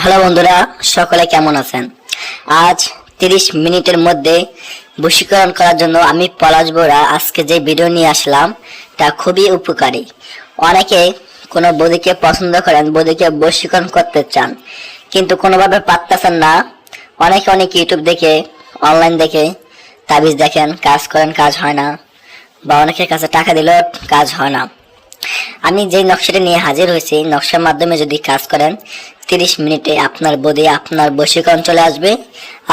Hello বন্ধুরা, সকলে কেমন আছেন? আজ 30 মিনিটের মধ্যে বশীকরণ করার জন্য আমি পলাশ বোরা আজকে যে ভিডিও নিয়ে আসলাম তা খুবই উপকারী। অনেকে কোনো বধূকে পছন্দ করেন, বধূকে বশীকরণ করতে চান, কিন্তু কোনোভাবে পারতেছেন না। অনেক ইউটিউব দেখে, অনলাইন দেখে তাবিজ দেখেন, কাজ করেন, কাজ হয় না, বা অনেকের কাছে টাকা দিলেও কাজ হয় না। আমি যে নকশাটি নিয়ে হাজির হয়েছি, নকশার মাধ্যমে যদি কাজ করেন 30 মিনিটে আপনার বডি আপনার বশীকরণ চলে আসবে,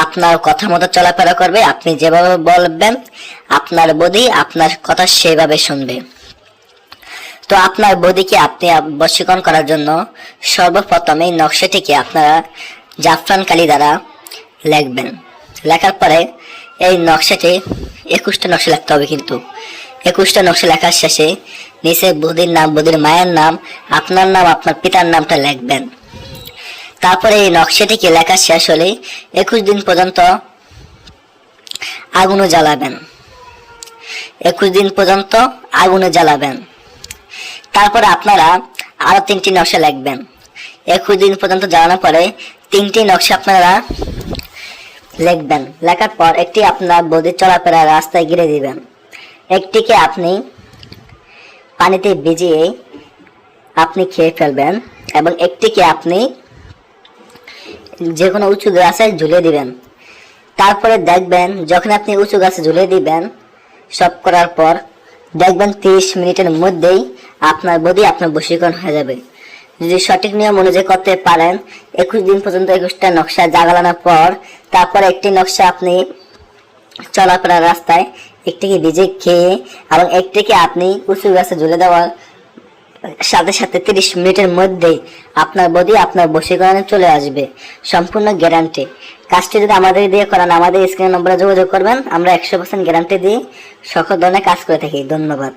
আপনার কথা মতো চলাফেরা করবে। আপনি যেভাবে বলবেন আপনার বডি আপনার কথা সেভাবে শুনবে। তো আপনার বডিকে আপনি বশীকরণ করার জন্য সর্বপ্রথম এই নকশাটিকে আপনারা জাফরান কালি দ্বারা লিখবেন। লেখার পরে এই নকশাটি 21টা নকশা লিখতে হবে, কিন্তু 21টা নকশা লেখার শেষে নিচে বদির নাম, বদির মায়ের নাম, আপনার নাম, আপনার পিতার নামটা লিখবেন। তারপরে এই নকশাটিকে লেখা শেষ হলে 21 দিন পর্যন্ত আগুনে জ্বালাবেন। 21 দিন পর্যন্ত আগুনে জ্বালাবেন। তারপরে আপনারা আরো 3টি নকশা লিখবেন। 21 দিন পর্যন্ত জ্বালানোর পরে 3টি নকশা আপনারা লিখবেন। লেখার পর একটি আপনার বদির চলাফেরা রাস্তায় গিরে দিবেন, একটিকে আপনি পানিতে ভিজিয়ে আপনি খেয়ে ফেলবেন, এবং একটিকে আপনি যে কোনো উঁচু গাছে ঝুলিয়ে দিবেন। তারপরে দেখবেন যখন আপনি উঁচু গাছে ঝুলিয়ে দিবেন, সব করার পর দেখবেন 30 মিনিটের মধ্যেই আপনার বডি আপনার বশীকরণ হয়ে যাবে। যদি সঠিক নিয়ম অনুযায়ী করতে পারেন, 21 দিন পর্যন্ত 21টা নকশা জাগালানোর পর তারপরে একটি নকশা আপনি চলাফেরার রাস্তায়, একটিকে ভিজে খেয়ে এবং একটিকে আপনি উঁচু গাছে ঝুলে দেওয়ার সাথে সাথে 30 মিনিটের মধ্যেই আপনার বডি আপনার বশীকরণে চলে আসবে। সম্পূর্ণ গ্যারান্টি। কাজটি যদি আমাদের দিয়ে করান, আমাদের স্ক্রিন নম্বরে যোগাযোগ করবেন। আমরা 100% গ্যারান্টি দিয়ে সকল ধরনের কাজ করে থাকি। ধন্যবাদ।